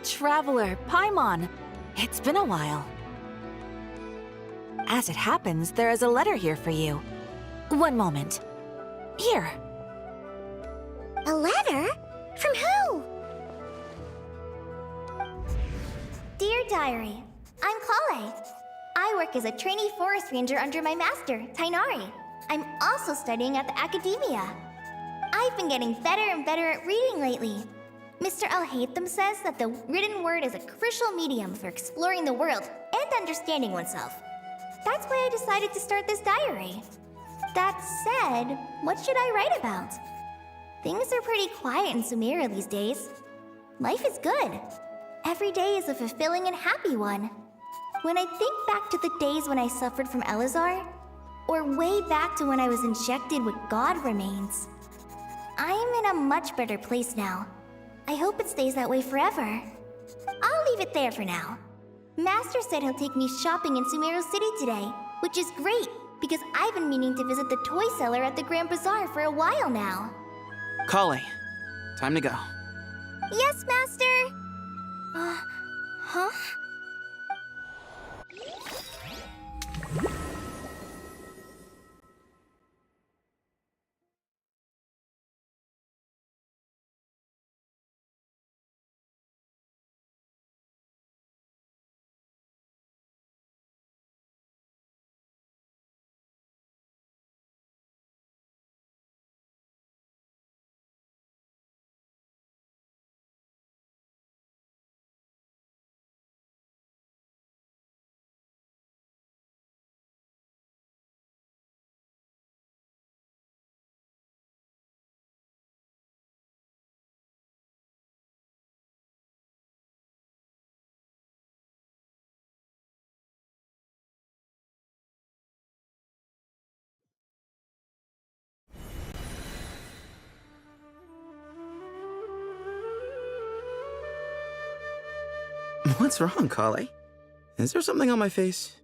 Traveler, Paimon. It's been a while. As it happens, there is a letter here for you. One moment. Here. A letter? From who? Dear Diary, I'm Kale. I work as a trainee forest ranger under my master, Tainari. I'm also studying at the academia. I've been getting better and better at reading lately. Mr. Al-Haytham says that the written word is a crucial medium for exploring the world and understanding oneself. That's why I decided to start this diary. That said, what should I write about? Things are pretty quiet in Sumeru these days. Life is good. Every day is a fulfilling and happy one. When I think back to the days when I suffered from Elazar, or way back to when I was injected with God remains, I am in a much better place now. I hope it stays that way forever. I'll leave it there for now. Master said he'll take me shopping in Sumeru City today, which is great, because I've been meaning to visit the toy seller at the Grand Bazaar for a while now. Kale, time to go. Yes, Master! Huh? What's wrong, Kale? Is there something on my face?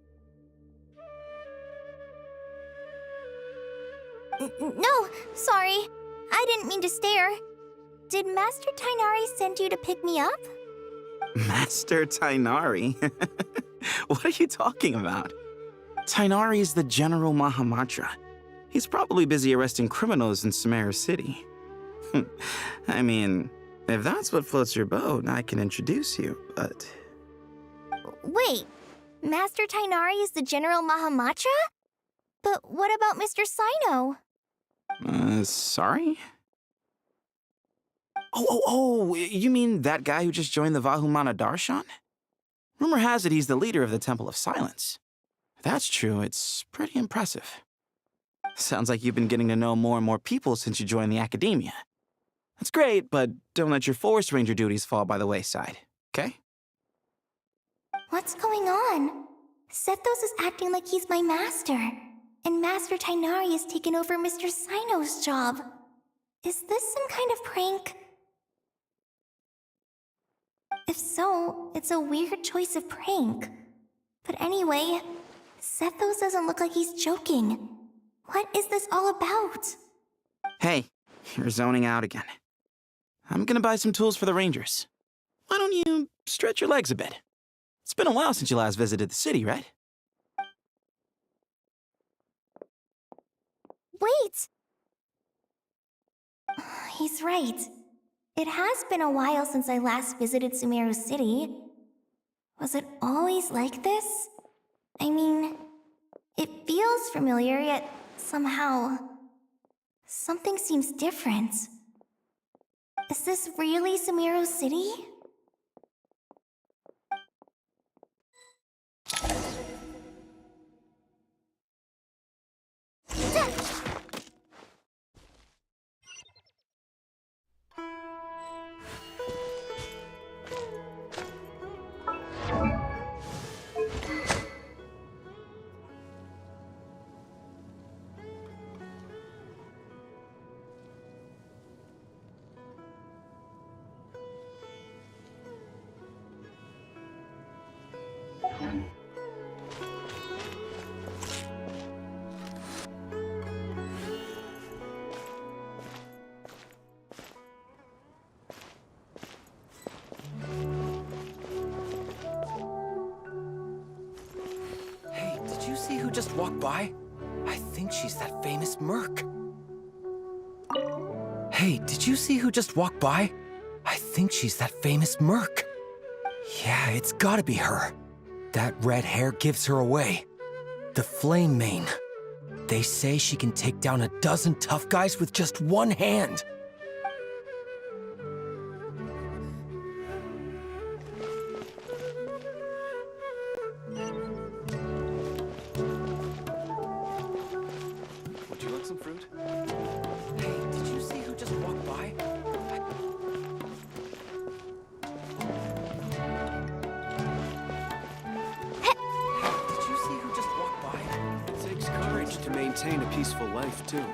No, sorry. I didn't mean to stare. Did Master Tainari send you to pick me up? Master Tainari? What are you talking about? Tainari is the General Mahamatra. He's probably busy arresting criminals in Sumeru City. I mean, if that's what floats your boat, I can introduce you, but... Wait, Master Tainari is the General Mahamatra? But what about Mr. Sino? Sorry? Oh, you mean that guy who just joined the Vahumana Darshan? Rumor has it he's the leader of the Temple of Silence. If that's true, it's pretty impressive. Sounds like you've been getting to know more and more people since you joined the academia. That's great, but don't let your forest ranger duties fall by the wayside, okay? What's going on? Sethos is acting like he's my master, and Master Tainari has taken over Mr. Sino's job. Is this some kind of prank? If so, it's a weird choice of prank. But anyway, Sethos doesn't look like he's joking. What is this all about? Hey, you're zoning out again. I'm gonna buy some tools for the rangers. Why don't you stretch your legs a bit? It's been a while since you last visited the city, right? Wait! He's right. It has been a while since I last visited Sumeru City. Was it always like this? I mean, it feels familiar, yet somehow... something seems different. Is this really Sumeru City? just walked by? I think she's that famous merc. Hey, did you see who just walked by? I think she's that famous merc. Yeah, it's gotta be her. That red hair gives her away. The Flame Mane. They say she can take down a dozen tough guys with just one hand. Would you like some fruit? Hey, did you see who just walked by? Did you see who just walked by? It takes courage to maintain a peaceful life, too.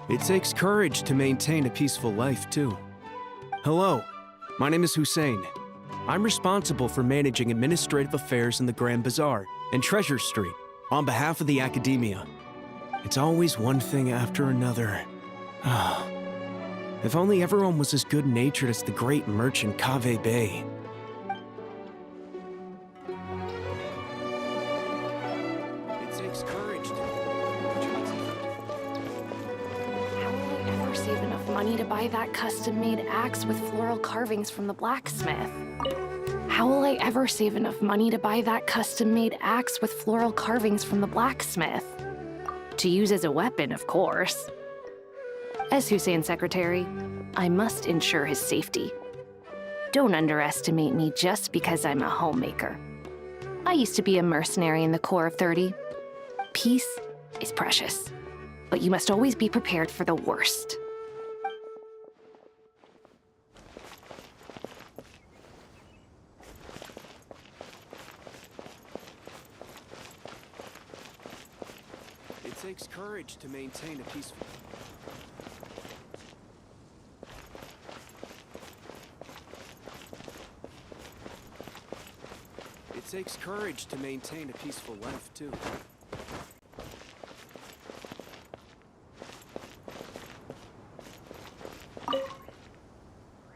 It takes courage to maintain a peaceful life, too. Hello, my name is Hussein. I'm responsible for managing administrative affairs in the Grand Bazaar and Treasure Street on behalf of the Academia. It's always one thing after another. If only everyone was as good-natured as the great merchant Kave Bay. It takes courage to... Would you like some fruit? How will I ever save enough money to buy that custom-made axe with floral carvings from the blacksmith? How will I ever save enough money to buy that custom-made axe with floral carvings from the blacksmith? To use as a weapon, of course. As Hussein's secretary, I must ensure his safety. Don't underestimate me just because I'm a homemaker. I used to be a mercenary in the Corps of 30. Peace is precious, but you must always be prepared for the worst. It takes courage to maintain a peaceful... It takes courage to maintain a peaceful life, too.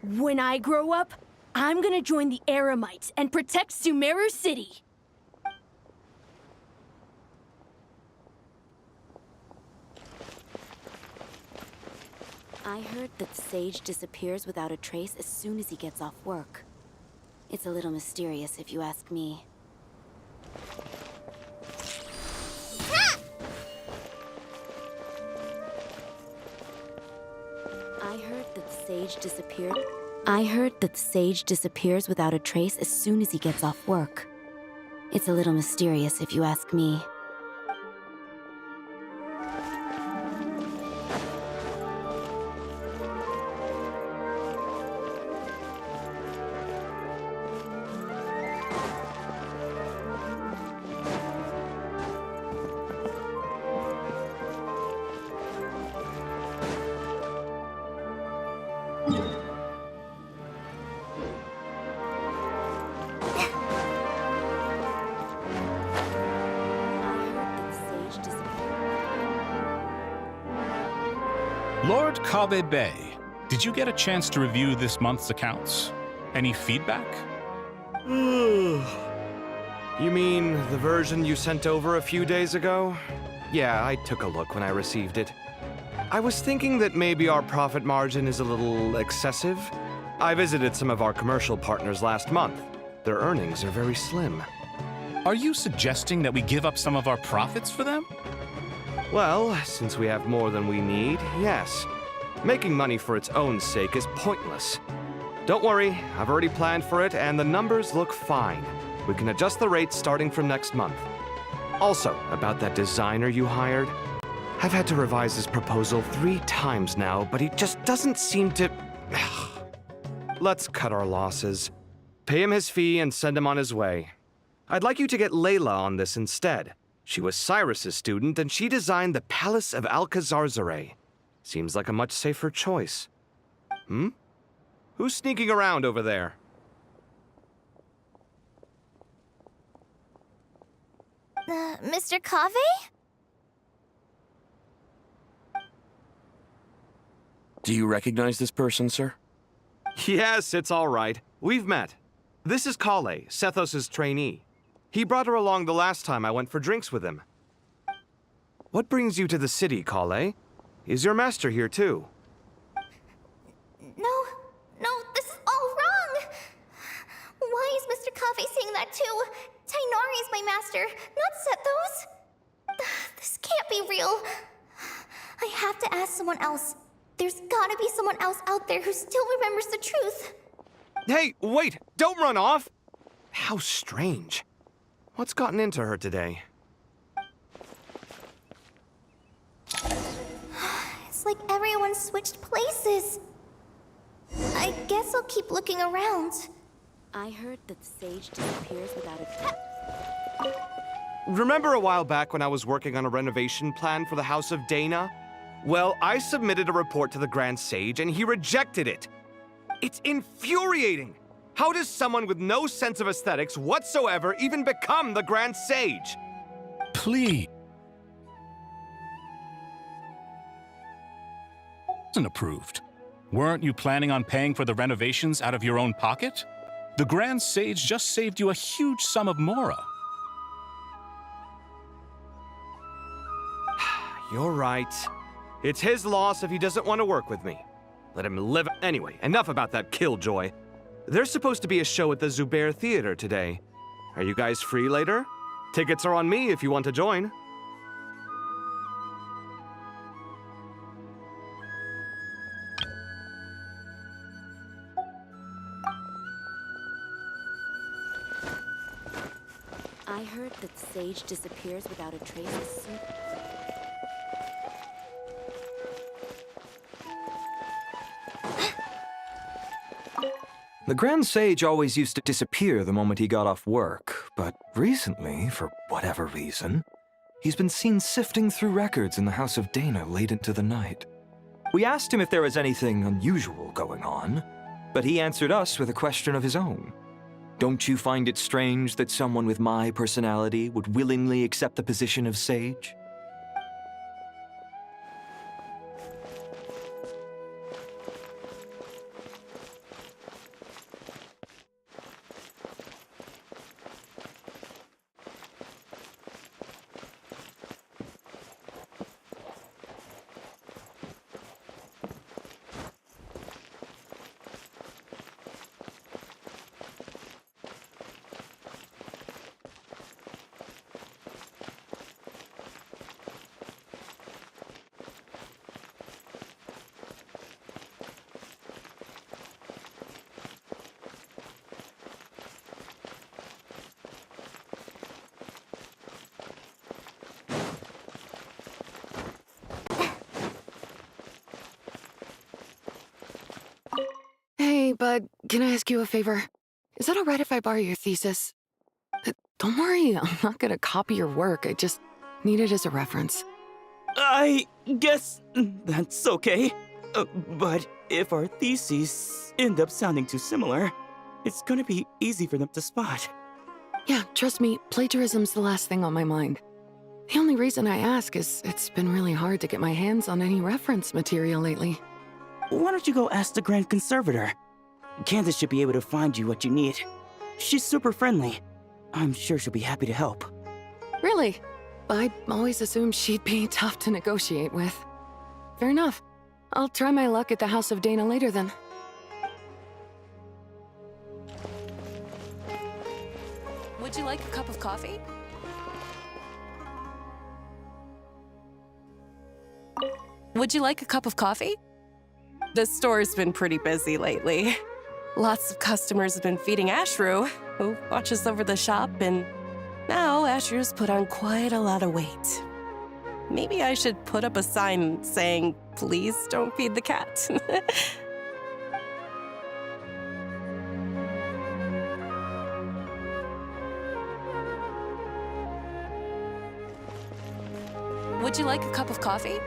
When I grow up, I'm gonna join the Eremites and protect Sumeru City. I heard that Sage disappears without a trace as soon as he gets off work. It's a little mysterious if you ask me. I heard that Sage disappears without a trace as soon as he gets off work. It's a little mysterious if you ask me. Lord Kabe Bay, did you get a chance to review this month's accounts? Any feedback? You mean the version you sent over a few days ago? Yeah, I took a look when I received it. I was thinking that maybe our profit margin is a little excessive. I visited some of our commercial partners last month. Their earnings are very slim. Are you suggesting that we give up some of our profits for them? Well, since we have more than we need, yes. Making money for its own sake is pointless. Don't worry, I've already planned for it, and the numbers look fine. We can adjust the rates starting from next month. Also, about that designer you hired, I've had to revise his proposal 3 times now, but he just doesn't seem to... Let's cut our losses. Pay him his fee and send him on his way. I'd like you to get Layla on this instead. She was Cyrus's student, and she designed the Palace of Alcazarzare. Seems like a much safer choice. Who's sneaking around over there? Mr. Kave? Do you recognize this person, sir? Yes, it's all right. We've met. This is Kale, Sethos' trainee. He brought her along the last time I went for drinks with him. What brings you to the city, Kale? Is your master here too? No, this is all wrong! Why is Mr. Kave saying that too? Tainari is my master, not Sethos. This can't be real. I have to ask someone else. There's gotta be someone else out there who still remembers the truth. Hey, wait! Don't run off! How strange. What's gotten into her today? It's like everyone switched places. I guess I'll keep looking around. I heard that the sage disappears without a... Remember a while back when I was working on a renovation plan for the House of Dana? Well, I submitted a report to the Grand Sage and he rejected it. It's infuriating! How does someone with no sense of aesthetics whatsoever even become the Grand Sage? Please. Wasn't approved. Weren't you planning on paying for the renovations out of your own pocket? The Grand Sage just saved you a huge sum of mora. You're right. It's his loss if he doesn't want to work with me. Let him live. Anyway, enough about that killjoy. There's supposed to be a show at the Zubair Theater today. Are you guys free later? Tickets are on me if you want to join. I heard that the sage disappears without a trace as soon... The Grand Sage always used to disappear the moment he got off work, but recently, for whatever reason, he's been seen sifting through records in the House of Dana late into the night. We asked him if there was anything unusual going on, but he answered us with a question of his own. Don't you find it strange that someone with my personality would willingly accept the position of sage? Hey, bud, can I ask you a favor? Is that alright if I borrow your thesis? Don't worry, I'm not gonna copy your work. I just need it as a reference. I guess that's okay. But if our theses end up sounding too similar, it's gonna be easy for them to spot. Yeah, trust me, plagiarism's the last thing on my mind. The only reason I ask is it's been really hard to get my hands on any reference material lately. Why don't you go ask the Grand Conservator? Candace should be able to find you what you need. She's super friendly. I'm sure she'll be happy to help. Really? I'd always assumed she'd be tough to negotiate with. Fair enough. I'll try my luck at the House of Dana later then. Would you like a cup of coffee? Would you like a cup of coffee? The store's been pretty busy lately. Lots of customers have been feeding Ashru, who watches over the shop, and now Ashru's put on quite a lot of weight. Maybe I should put up a sign saying, please don't feed the cat. Would you like a cup of coffee?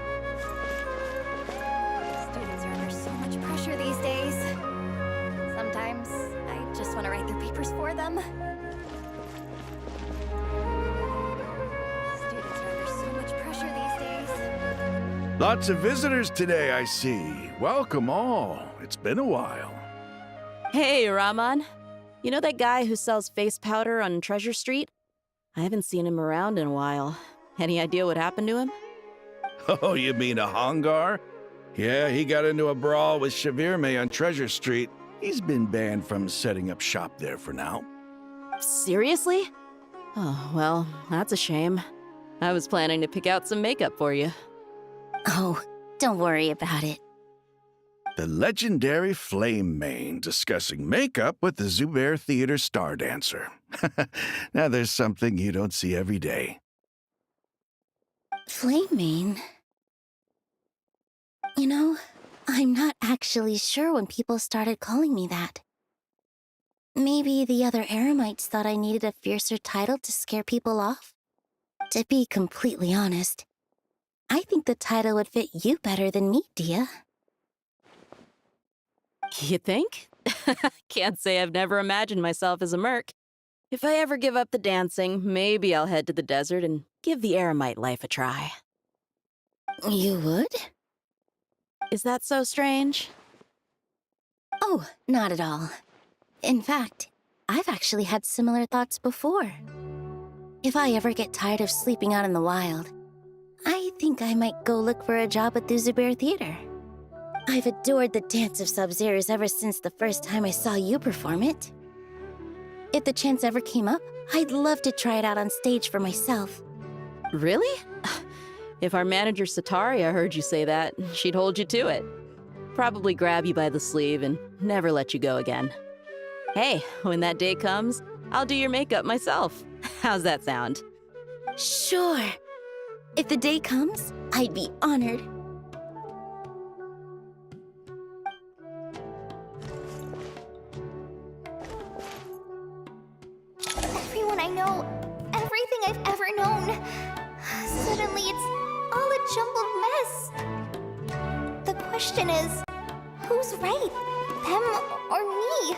Students are under so much pressure these days. Sometimes I just want to write their papers for them. Students are under so much pressure these days. Lots of visitors today, I see. Welcome all. It's been a while. Hey, Rahman. You know that guy who sells face powder on Treasure Street? I haven't seen him around in a while. Any idea what happened to him? Oh, you mean a Hongar? Yeah, he got into a brawl with Shavirme on Treasure Street. He's been banned from setting up shop there for now. Seriously? Oh, well, that's a shame. I was planning to pick out some makeup for you. Oh, don't worry about it. The legendary Flame Mane discussing makeup with the Zubair Theater star dancer. Now there's something you don't see every day. Flame Mane? You know, I'm not actually sure when people started calling me that. Maybe the other Eremites thought I needed a fiercer title to scare people off? To be completely honest, I think the title would fit you better than me, Dia. You think? Can't say I've never imagined myself as a merc. If I ever give up the dancing, maybe I'll head to the desert and give the Eremite life a try. You would? Is that so strange? Oh, not at all. In fact, I've actually had similar thoughts before. If I ever get tired of sleeping out in the wild, I think I might go look for a job at the Zubair Theater. I've adored the dance of Sub-Zero's ever since the first time I saw you perform it. If the chance ever came up, I'd love to try it out on stage for myself. Really? If our manager Sataria heard you say that, she'd hold you to it. Probably grab you by the sleeve and never let you go again. Hey, when that day comes, I'll do your makeup myself. How's that sound? Sure. If the day comes, I'd be honored. Everyone I know, everything I've ever known, suddenly it's all a jumbled mess. The question is, who's right? Them or me?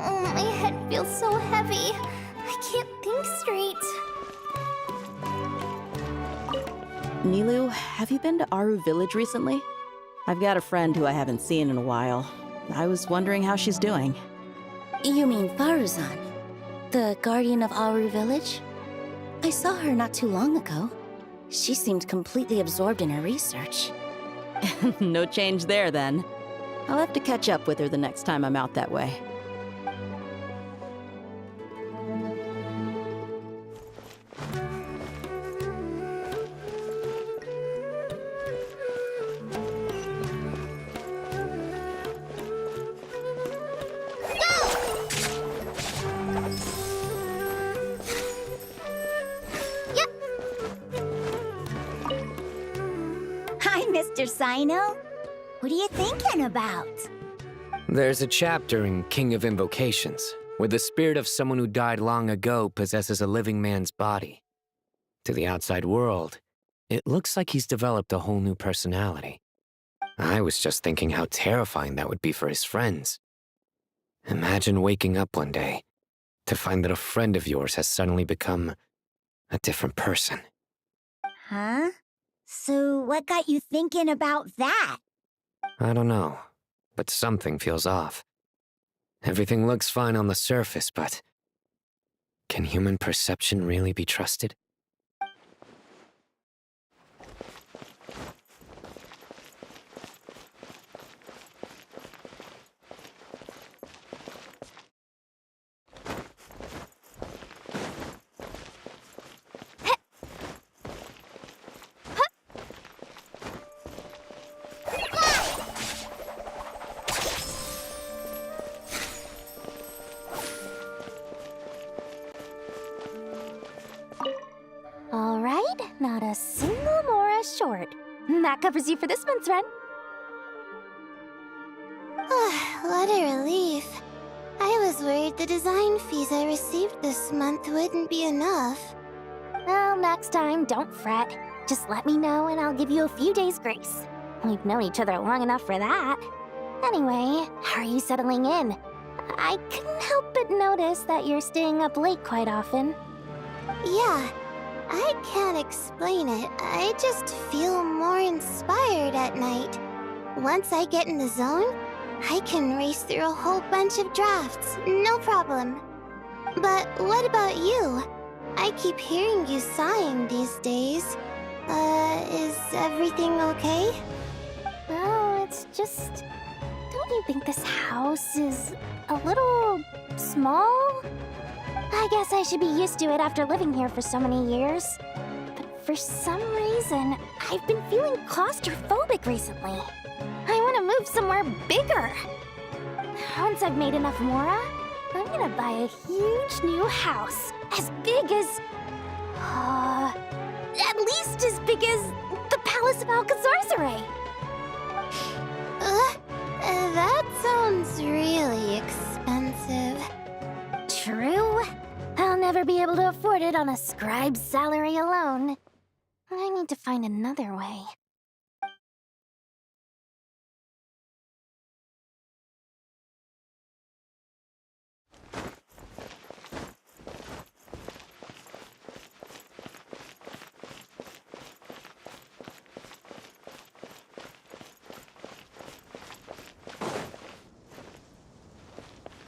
Oh, my head feels so heavy. I can't think straight. Nilu, have you been to Aru Village recently? I've got a friend who I haven't seen in a while. I was wondering how she's doing. You mean Faruzan, the guardian of Aru Village? I saw her not too long ago. She seemed completely absorbed in her research. No change there, then. I'll have to catch up with her the next time I'm out that way. Hi, Mr. Sino. What are you thinking about? There's a chapter in King of Invocations where the spirit of someone who died long ago possesses a living man's body. To the outside world, it looks like he's developed a whole new personality. I was just thinking how terrifying that would be for his friends. Imagine waking up one day to find that a friend of yours has suddenly become a different person. Huh? So what got you thinking about that? I don't know, but something feels off. Everything looks fine on the surface, but can human perception really be trusted? Alright, not a single Mora short. That covers you for this month's run. What a relief. I was worried the design fees I received this month wouldn't be enough. Well, next time, don't fret. Just let me know and I'll give you a few days' grace. We've known each other long enough for that. Anyway, how are you settling in? I couldn't help but notice that you're staying up late quite often. Yeah, I can't explain it. I just feel more inspired at night. Once I get in the zone, I can race through a whole bunch of drafts, no problem. But what about you? I keep hearing you sighing these days. Is everything okay? No, it's just... Don't you think this house is a little small? I guess I should be used to it after living here for so many years. But for some reason, I've been feeling claustrophobic recently. I want to move somewhere bigger. Once I've made enough Mora, I'm gonna buy a huge new house. As big as... at least as big as the Palace of Alcazarzaray. That sounds really expensive. True. I'll never be able to afford it on a scribe's salary alone. I need to find another way.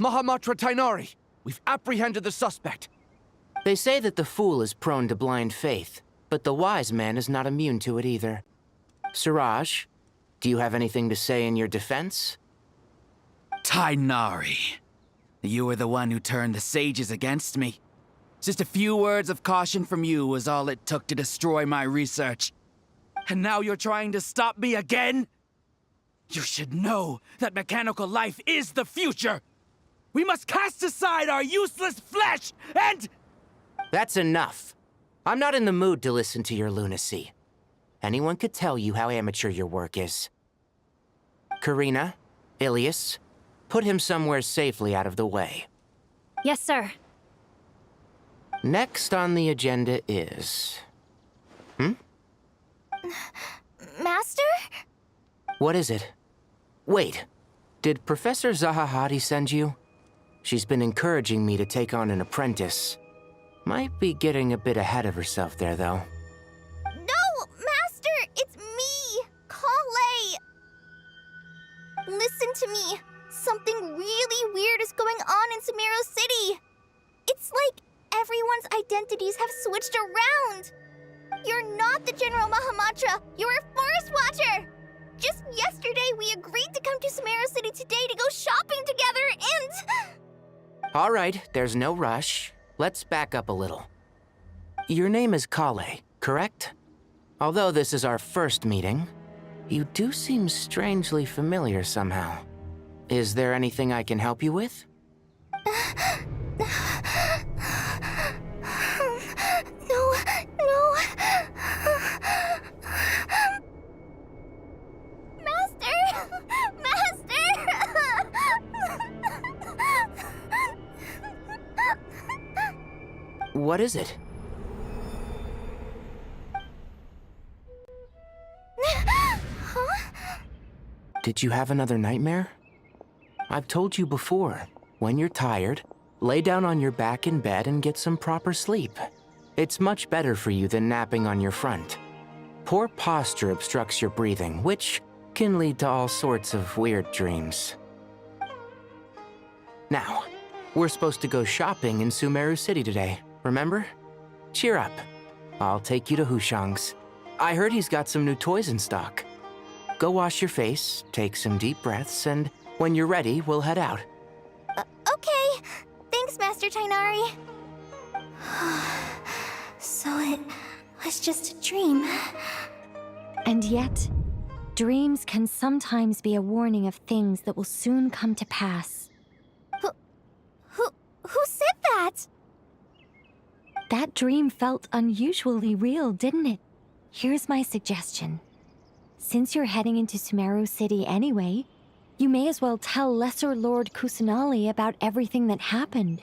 Mahamatra Tainari! We've apprehended the suspect. They say that the fool is prone to blind faith, but the wise man is not immune to it either. Suraj, do you have anything to say in your defense? Tainari, you were the one who turned the sages against me. Just a few words of caution from you was all it took to destroy my research. And now you're trying to stop me again? You should know that mechanical life is the future! We must cast aside our useless flesh and... That's enough. I'm not in the mood to listen to your lunacy. Anyone could tell you how amateur your work is. Karina, Ilias, put him somewhere safely out of the way. Yes, sir. Next on the agenda is... Master? What is it? Wait, did Professor Zahahati send you? She's been encouraging me to take on an apprentice. Might be getting a bit ahead of herself there, though. No, Master! It's me, Kale! Listen to me. Something really weird is going on in Sumeru City. It's like everyone's identities have switched around. You're not the General Mahamatra. You're a Forest Watcher. Just yesterday, we agreed to come to Sumeru City today to go shopping together and... All right, there's no rush. Let's back up a little. Your name is Kale, correct? Although this is our first meeting, you do seem strangely familiar somehow. Is there anything I can help you with? No. What is it? Huh? Did you have another nightmare? I've told you before, when you're tired, lay down on your back in bed and get some proper sleep. It's much better for you than napping on your front. Poor posture obstructs your breathing, which can lead to all sorts of weird dreams. Now, we're supposed to go shopping in Sumeru City today, remember? Cheer up. I'll take you to Hushang's. I heard he's got some new toys in stock. Go wash your face, take some deep breaths, and when you're ready, we'll head out. Okay. Thanks, Master Tainari. So it was just a dream. And yet, dreams can sometimes be a warning of things that will soon come to pass. Who said that? That dream felt unusually real, didn't it? Here's my suggestion. Since you're heading into Sumeru City anyway, you may as well tell Lesser Lord Kusanali about everything that happened.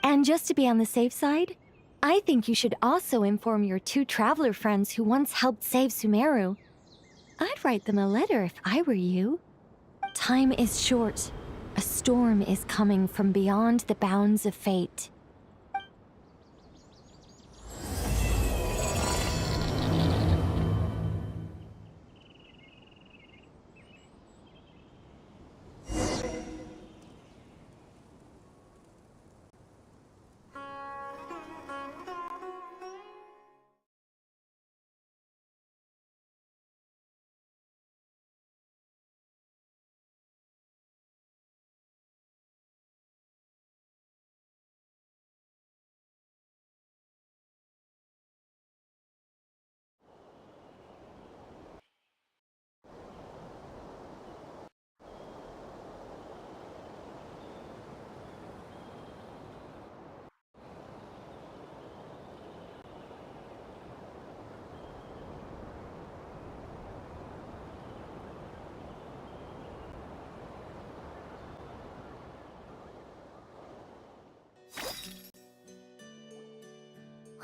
And just to be on the safe side, I think you should also inform your 2 traveler friends who once helped save Sumeru. I'd write them a letter if I were you. Time is short. A storm is coming from beyond the bounds of fate.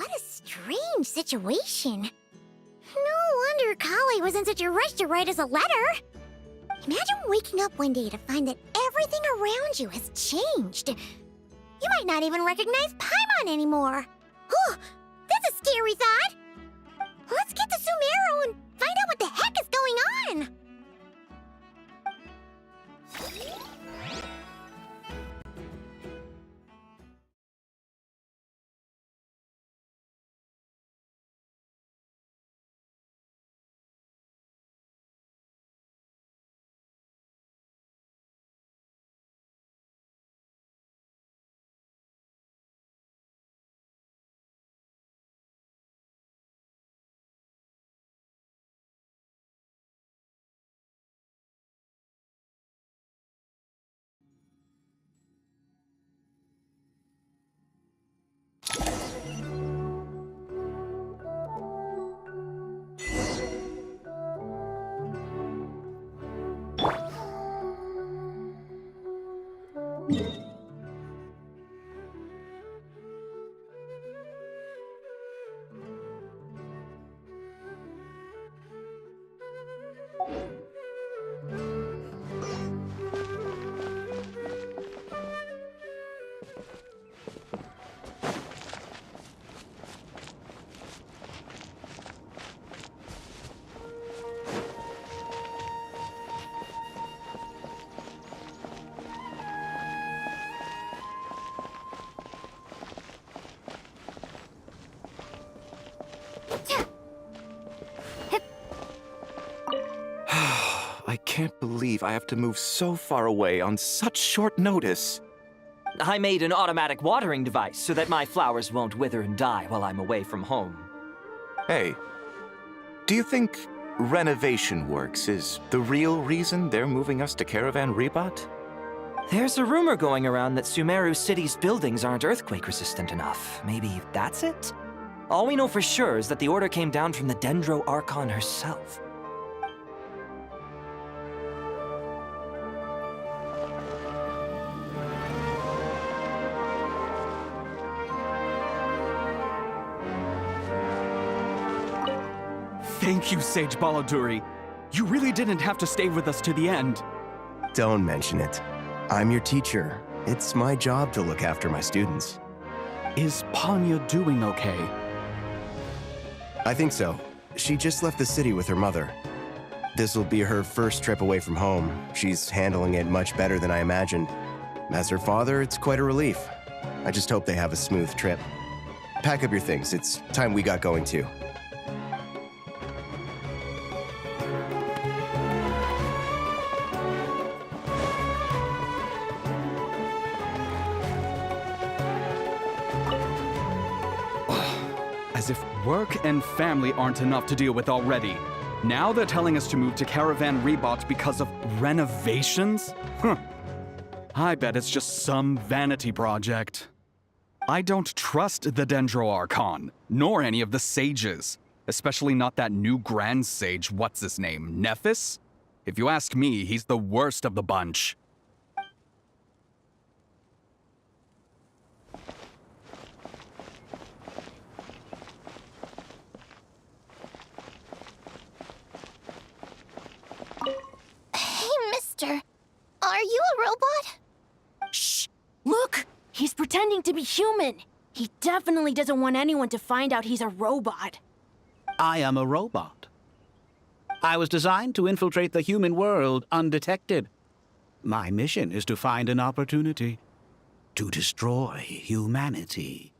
What a strange situation. No wonder Kale was in such a rush to write us a letter. Imagine waking up one day to find that everything around you has changed. You might not even recognize Paimon anymore. Oh, that's a scary thought. Let's get to Sumeru and find out what the heck is going on. I can't believe I have to move so far away on such short notice. I made an automatic watering device so that my flowers won't wither and die while I'm away from home. Hey, do you think renovation works is the real reason they're moving us to Caravan Rebot? There's a rumor going around that Sumeru City's buildings aren't earthquake-resistant enough. Maybe that's it? All we know for sure is that the order came down from the Dendro Archon herself. Thank you, Sage Baladuri. You really didn't have to stay with us to the end. Don't mention it. I'm your teacher. It's my job to look after my students. Is Panya doing okay? I think so. She just left the city with her mother. This will be her first trip away from home. She's handling it much better than I imagined. As her father, it's quite a relief. I just hope they have a smooth trip. Pack up your things. It's time we got going too. As if work and family aren't enough to deal with already. Now they're telling us to move to Caravan Rebot because of renovations? Huh. I bet it's just some vanity project. I don't trust the Dendro Archon, nor any of the sages. Especially not that new Grand Sage, what's his name, Nephis? If you ask me, he's the worst of the bunch. Mister, are you a robot? Shh! Look! He's pretending to be human. He definitely doesn't want anyone to find out he's a robot. I am a robot. I was designed to infiltrate the human world undetected. My mission is to find an opportunity to destroy humanity.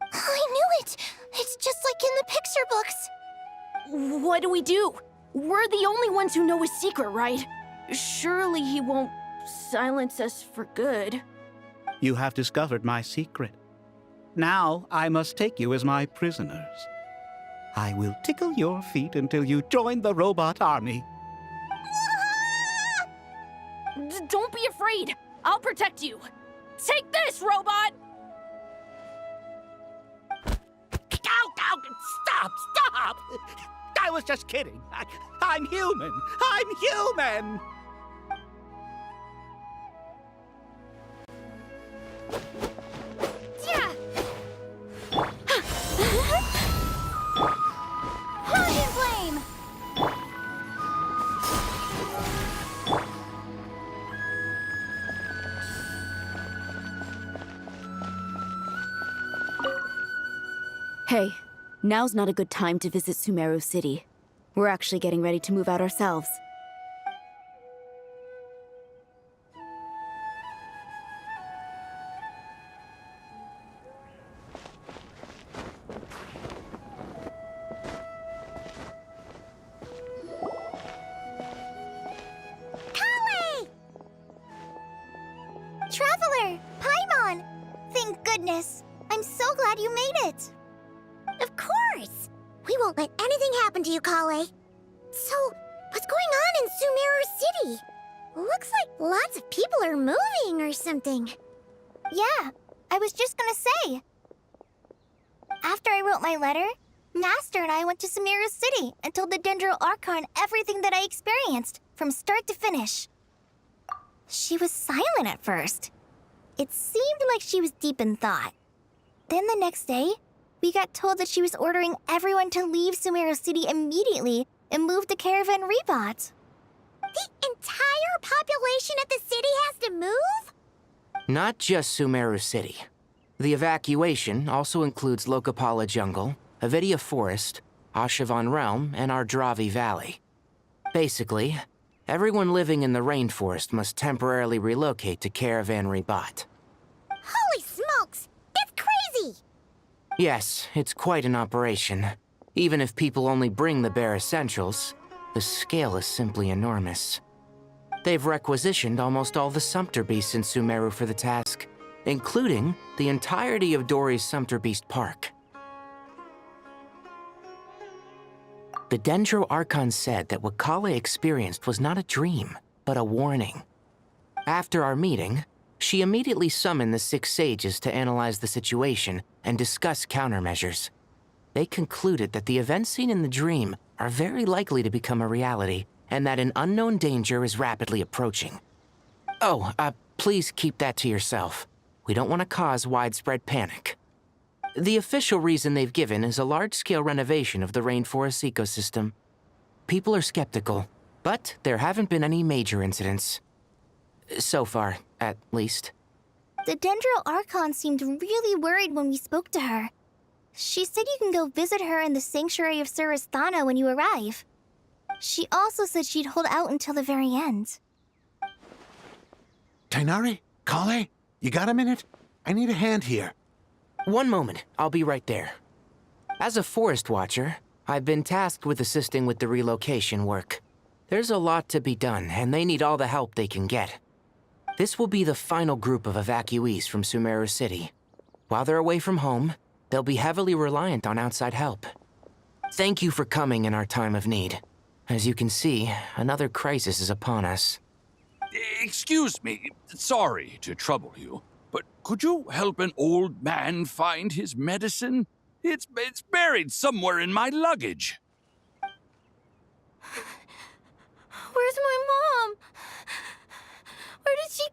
I knew it! It's just like in the picture books. What do we do? We're the only ones who know his secret, right? Surely he won't silence us for good. You have discovered my secret. Now I must take you as my prisoners. I will tickle your feet until you join the robot army. Don't be afraid. I'll protect you. Take this, robot! Stop! Stop! I was just kidding. I'm human. I'm human! Hey, now's not a good time to visit Sumeru City. We're actually getting ready to move out ourselves. Traveler! Paimon! Thank goodness. I'm so glad you made it. Of course! We won't let anything happen to you, Kale. So, what's going on in Sumeru City? Looks like lots of people are moving or something. Yeah, I was just gonna say. After I wrote my letter, Master and I went to Sumeru City and told the Dendro Archon everything that I experienced, from start to finish. She was silent at first. It seemed like she was deep in thought. Then the next day, we got told that she was ordering everyone to leave Sumeru City immediately and move to Caravan Rebot. The entire population of the city has to move? Not just Sumeru City. The evacuation also includes Lokapala Jungle, Avidia Forest, Ashavan Realm, and Ardravi Valley. Basically, everyone living in the rainforest must temporarily relocate to Caravan Rebot. Holy smokes! That's crazy! Yes, it's quite an operation. Even if people only bring the bare essentials, the scale is simply enormous. They've requisitioned almost all the Sumpter Beasts in Sumeru for the task, including the entirety of Dori's Sumpter Beast Park. The Dendro Archon said that what Kale experienced was not a dream, but a warning. After our meeting, she immediately summoned the 6 sages to analyze the situation and discuss countermeasures. They concluded that the events seen in the dream are very likely to become a reality, and that an unknown danger is rapidly approaching. Oh, please keep that to yourself. We don't want to cause widespread panic. The official reason they've given is a large-scale renovation of the rainforest ecosystem. People are skeptical, but there haven't been any major incidents. So far, at least. The Dendro Archon seemed really worried when we spoke to her. She said you can go visit her in the Sanctuary of Surasthana when you arrive. She also said she'd hold out until the very end. Tainari? Kale? You got a minute? I need a hand here. One moment, I'll be right there. As a forest watcher, I've been tasked with assisting with the relocation work. There's a lot to be done, and they need all the help they can get. This will be the final group of evacuees from Sumeru City. While they're away from home, they'll be heavily reliant on outside help. Thank you for coming in our time of need. As you can see, another crisis is upon us. Excuse me, sorry to trouble you, but could you help an old man find his medicine? It's buried somewhere in my luggage. Where's my mom? Where did she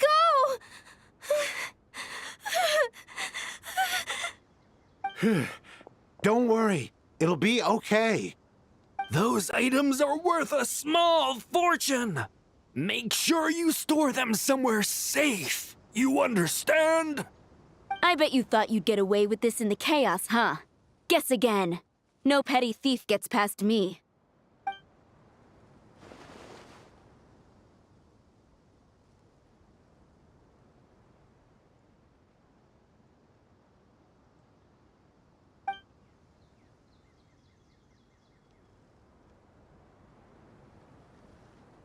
go? Don't worry. It'll be okay. Those items are worth a small fortune. Make sure you store them somewhere safe. You understand? I bet you thought you'd get away with this in the chaos, huh? Guess again. No petty thief gets past me.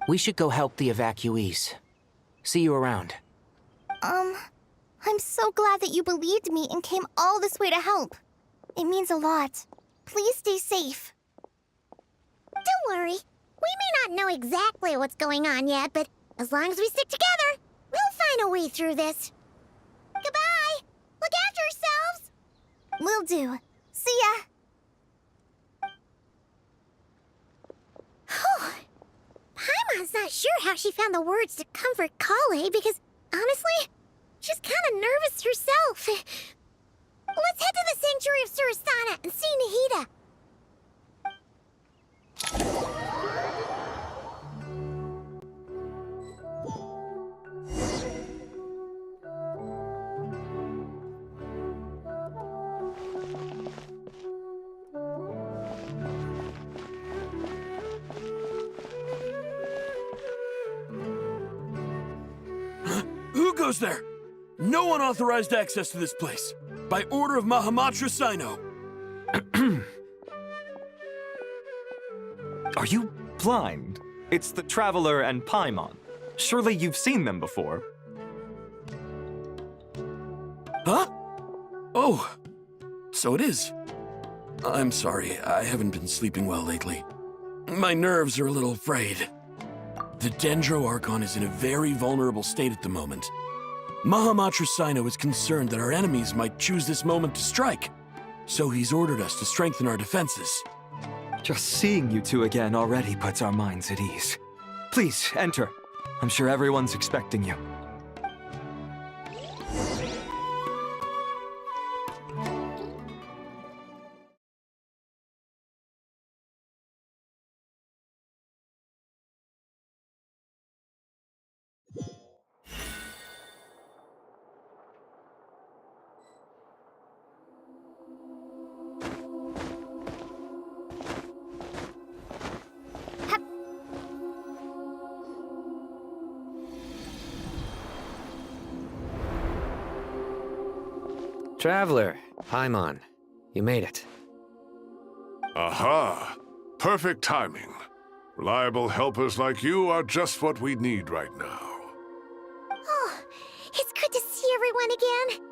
We should go help the evacuees. See you around. I'm so glad that you believed me and came all this way to help. It means a lot. Please stay safe. Don't worry. We may not know exactly what's going on yet, but as long as we stick together, we'll find a way through this. Goodbye! Look after yourselves! Will do. See ya! Paimon's not sure how she found the words to comfort Kale because, honestly, she's kind of nervous herself. Let's head to the Sanctuary of Surasthana and see Nahida. goes there? No unauthorized access to this place. By order of Mahamatra Sino. Are you blind? It's the Traveler and Paimon. Surely you've seen them before. Huh? Oh, so it is. I'm sorry, I haven't been sleeping well lately. My nerves are a little frayed. The Dendro Archon is in a very vulnerable state at the moment. Mahamatra Sino is concerned that our enemies might choose this moment to strike, so he's ordered us to strengthen our defenses. Just seeing you two again already puts our minds at ease. Please, enter. I'm sure everyone's expecting you. Traveler, Paimon, you made it. Aha! Perfect timing. Reliable helpers like you are just what we need right now. Oh, it's good to see everyone again.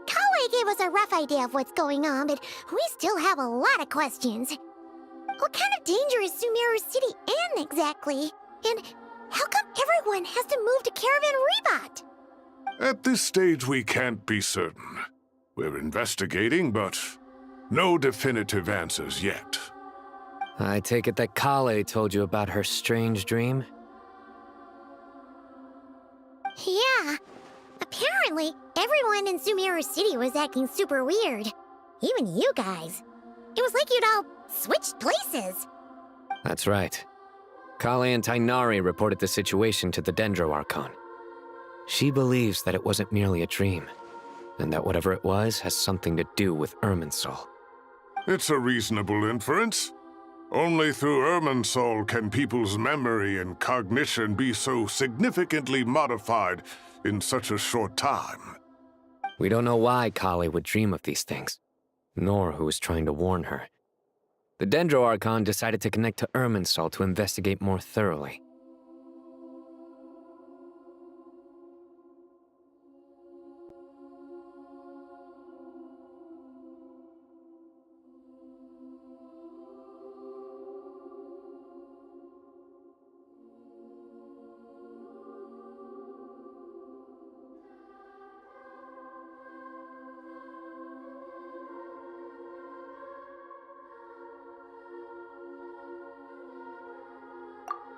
Kale gave us a rough idea of what's going on, but we still have a lot of questions. What kind of danger is Sumeru City in exactly? And how come everyone has to move to Caravan Rebot? At this stage, we can't be certain. We're investigating, but no definitive answers yet. I take it that Kale told you about her strange dream? Yeah. Apparently, everyone in Sumeru City was acting super weird. Even you guys. It was like you'd all switched places. That's right. Kale and Tainari reported the situation to the Dendro Archon. She believes that it wasn't merely a dream, and that whatever it was has something to do with Irminsul. It's a reasonable inference. Only through Irminsul can people's memory and cognition be so significantly modified in such a short time. We don't know why Kale would dream of these things, nor who was trying to warn her. The Dendro Archon decided to connect to Irminsul to investigate more thoroughly.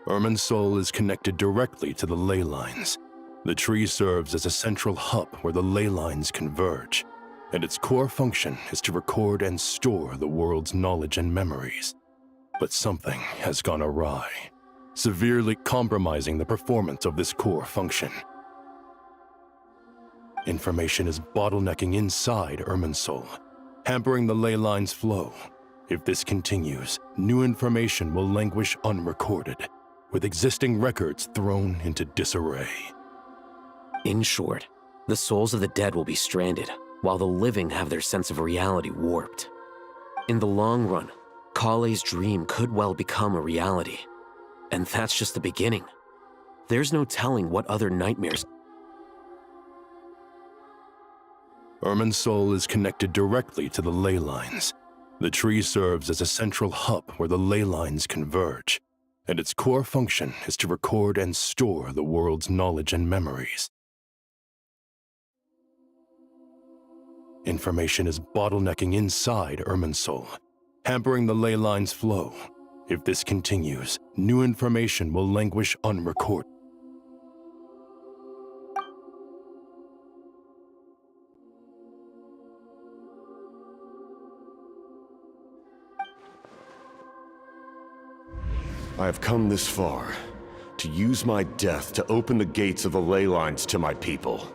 Irminsul is connected directly to the ley lines. The tree serves as a central hub where the ley lines converge, and its core function is to record and store the world's knowledge and memories. But something has gone awry, severely compromising the performance of this core function. Information is bottlenecking inside Irminsul, hampering the ley lines' flow. If this continues, new information will languish unrecorded, with existing records thrown into disarray. In short, the souls of the dead will be stranded, while the living have their sense of reality warped. In the long run, Kale's dream could well become a reality. And that's just the beginning. There's no telling what other nightmares. Irminsul is connected directly to the ley lines. The tree serves as a central hub where the ley lines converge, and its core function is to record and store the world's knowledge and memories. Information is bottlenecking inside Irminsul, hampering the ley lines' flow. If this continues, new information will languish unrecorded. I have come this far, to use my death to open the gates of the ley lines to my people.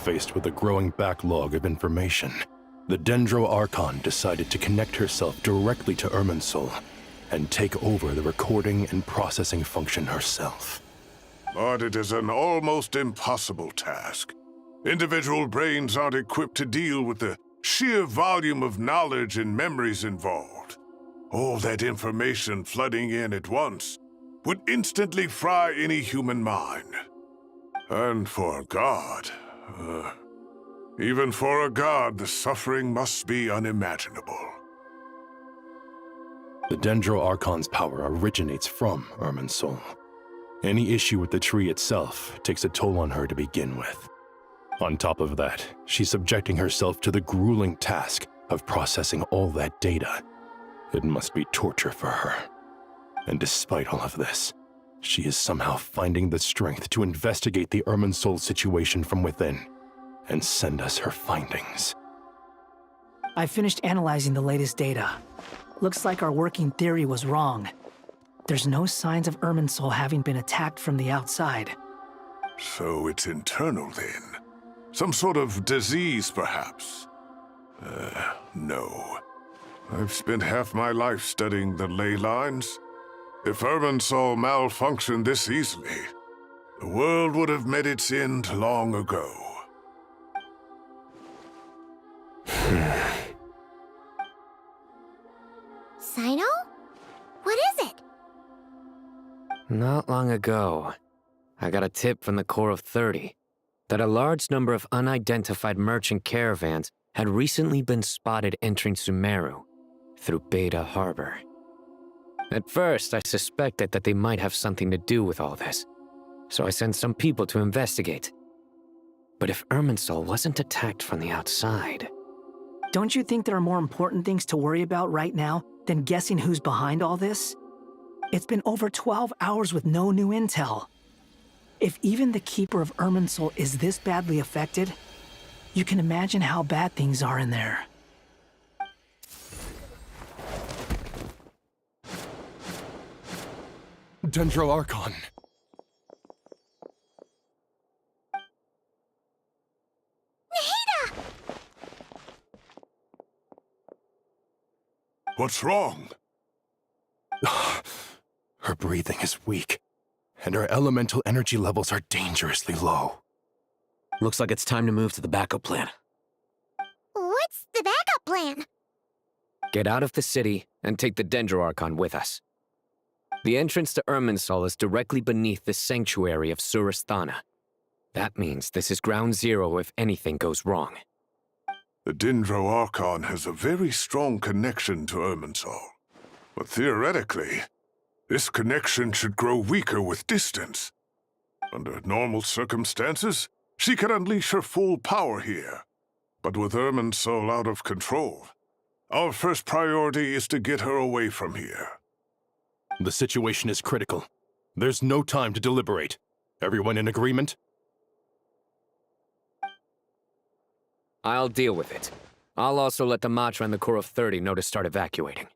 Faced with a growing backlog of information, the Dendro Archon decided to connect herself directly to Irminsul and take over the recording and processing function herself. But it is an almost impossible task. Individual brains aren't equipped to deal with the sheer volume of knowledge and memories involved. All that information flooding in at once would instantly fry any human mind. And for a god, even for a god, the suffering must be unimaginable. The Dendro Archon's power originates from Irminsul. Any issue with the tree itself takes a toll on her to begin with. On top of that, she's subjecting herself to the grueling task of processing all that data. It must be torture for her. And despite all of this, she is somehow finding the strength to investigate the Irminsul situation from within and send us her findings. I finished analyzing the latest data. Looks like our working theory was wrong. There's no signs of Irminsul having been attacked from the outside. So it's internal then? Some sort of disease, perhaps? No. I've spent half my life studying the ley lines. If Irminsul malfunctioned this easily, the world would have met its end long ago. Sino? What is it? Not long ago, I got a tip from the Core of 30 that a large number of unidentified merchant caravans had recently been spotted entering Sumeru through Beta Harbor. At first, I suspected that they might have something to do with all this, so I sent some people to investigate. But if Irminsul wasn't attacked from the outside... Don't you think there are more important things to worry about right now than guessing who's behind all this? It's been over 12 hours with no new intel. If even the Keeper of Irminsul is this badly affected, you can imagine how bad things are in there. Dendro Archon. What's wrong? Her breathing is weak, and her elemental energy levels are dangerously low. Looks like it's time to move to the backup plan. What's the backup plan? Get out of the city and take the Dendro Archon with us. The entrance to Irminsul is directly beneath the sanctuary of Surasthana. That means this is ground zero if anything goes wrong. The Dendro Archon has a very strong connection to Irminsul. But theoretically, this connection should grow weaker with distance. Under normal circumstances, she could unleash her full power here. But with Irminsul out of control, our first priority is to get her away from here. The situation is critical. There's no time to deliberate. Everyone in agreement? I'll deal with it. I'll also let the Matra and the Core of 30 know to start evacuating.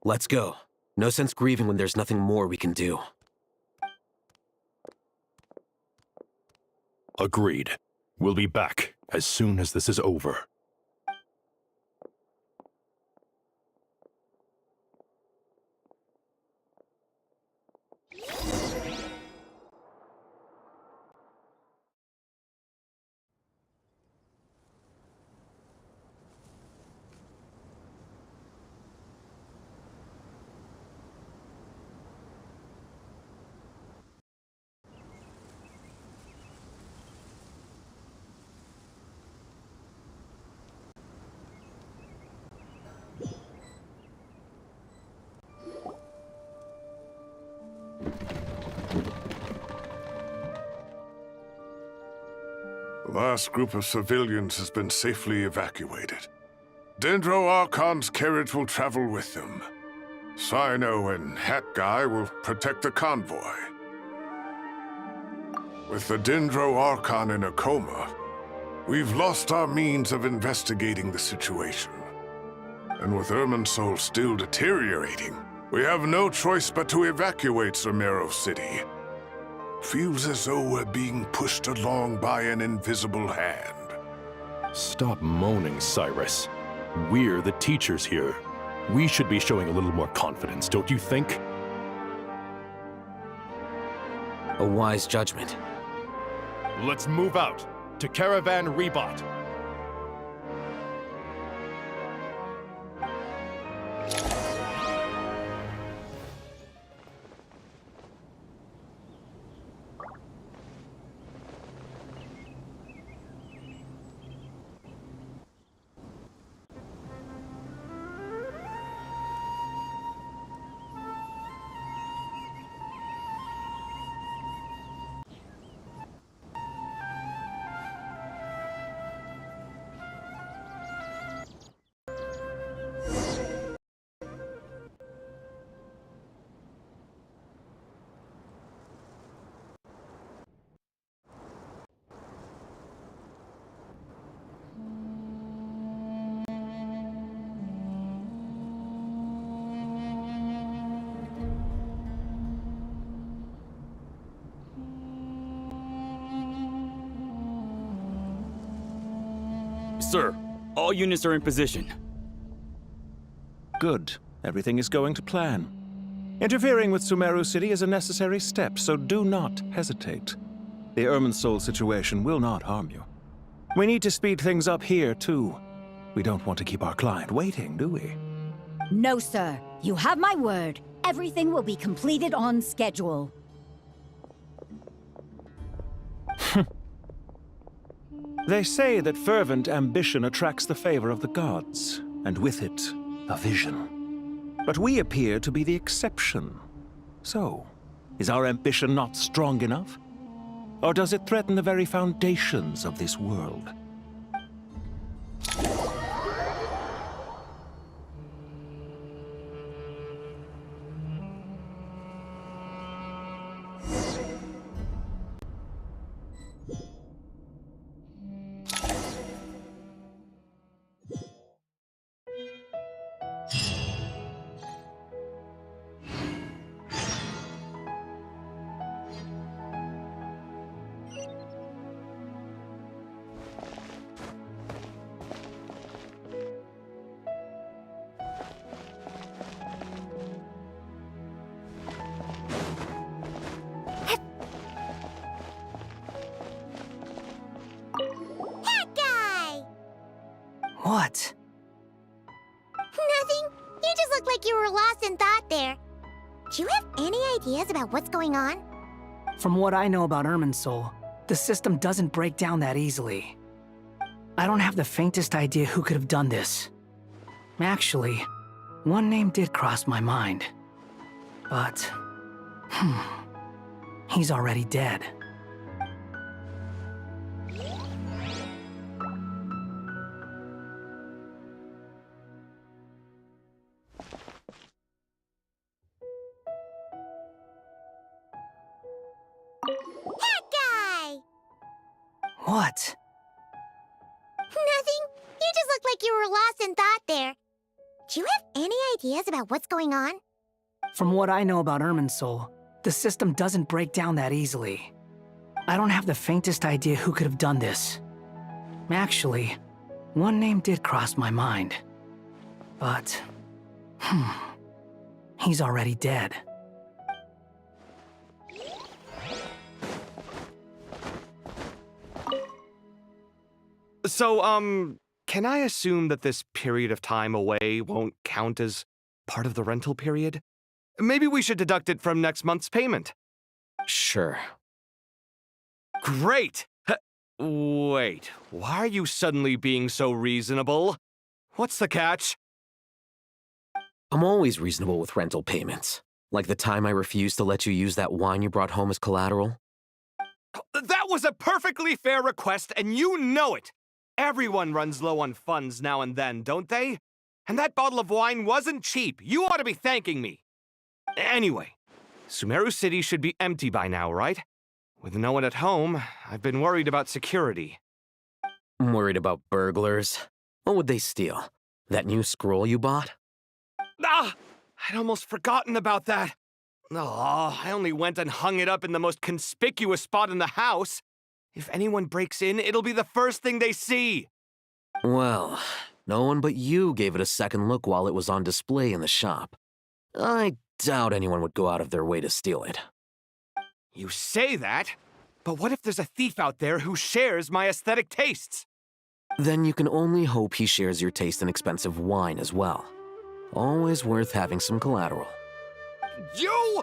Let's go. No sense grieving when there's nothing more we can do. Agreed. We'll be back as soon as this is over. The last group of civilians has been safely evacuated. Dendro Archon's carriage will travel with them. Sino and Hat Guy will protect the convoy. With the Dendro Archon in a coma, We've lost our means of investigating the situation. And with Irminsul still deteriorating, we have no choice but to evacuate Sumeru City. Feels as though we're being pushed along by an invisible hand. Stop moaning, Cyrus. We're the teachers here. We should be showing a little more confidence, don't you think? A wise judgment. Let's move out to Caravan Rebot. Sir, all units are in position. Good. Everything is going to plan. Interfering with Sumeru City is a necessary step, so do not hesitate. The Irminsul situation will not harm you. We need to speed things up here, too. We don't want to keep our client waiting, do we? No, sir. You have my word. Everything will be completed on schedule. They say that fervent ambition attracts the favor of the gods, and with it, a vision. But we appear to be the exception. So, is our ambition not strong enough? Or does it threaten the very foundations of this world? What? Nothing. You just look like you were lost in thought there. Do you have any ideas about what's going on? From what I know about Irminsul, the system doesn't break down that easily. I don't have the faintest idea who could have done this. Actually, one name did cross my mind. But, he's already dead. What? Nothing. You just look like you were lost in thought there. Do you have any ideas about what's going on? From what I know about Irminsul, the system doesn't break down that easily. I don't have the faintest idea who could have done this. Actually, one name did cross my mind. But, he's already dead. So, can I assume that this period of time away won't count as part of the rental period? Maybe we should deduct it from next month's payment. Sure. Great! Wait, why are you suddenly being so reasonable? What's the catch? I'm always reasonable with rental payments. Like the time I refused to let you use that wine you brought home as collateral. That was a perfectly fair request, and you know it! Everyone runs low on funds now and then, don't they? And that bottle of wine wasn't cheap. You ought to be thanking me. Anyway, Sumeru City should be empty by now, right? With no one at home, I've been worried about security. I'm worried about burglars. What would they steal? That new scroll you bought? Ah! I'd almost forgotten about that. Oh, I only went and hung it up in the most conspicuous spot in the house. If anyone breaks in, it'll be the first thing they see. Well, no one but you gave it a second look while it was on display in the shop. I doubt anyone would go out of their way to steal it. You say that, but what if there's a thief out there who shares my aesthetic tastes? Then you can only hope he shares your taste in expensive wine as well. Always worth having some collateral. You!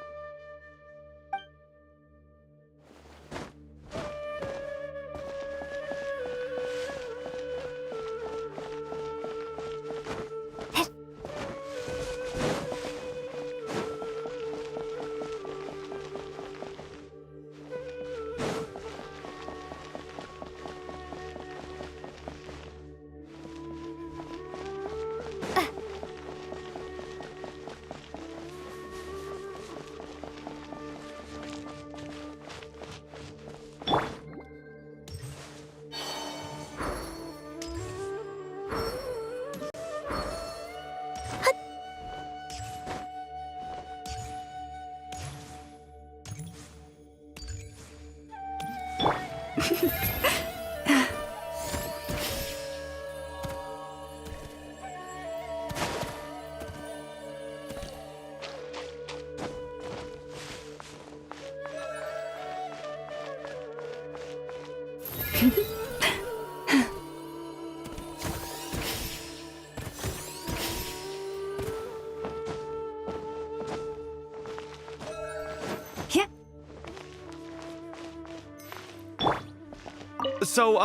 So,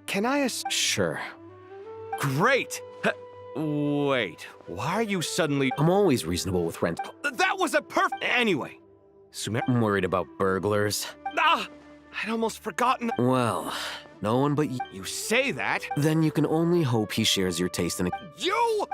can I Sure. Great! Wait, why are you suddenly— I'm always reasonable with rent. That was a perfect— Anyway. I'm worried about burglars. Ah! I'd almost forgotten— Well, no one but You say that? Then you can only hope he shares your taste in You!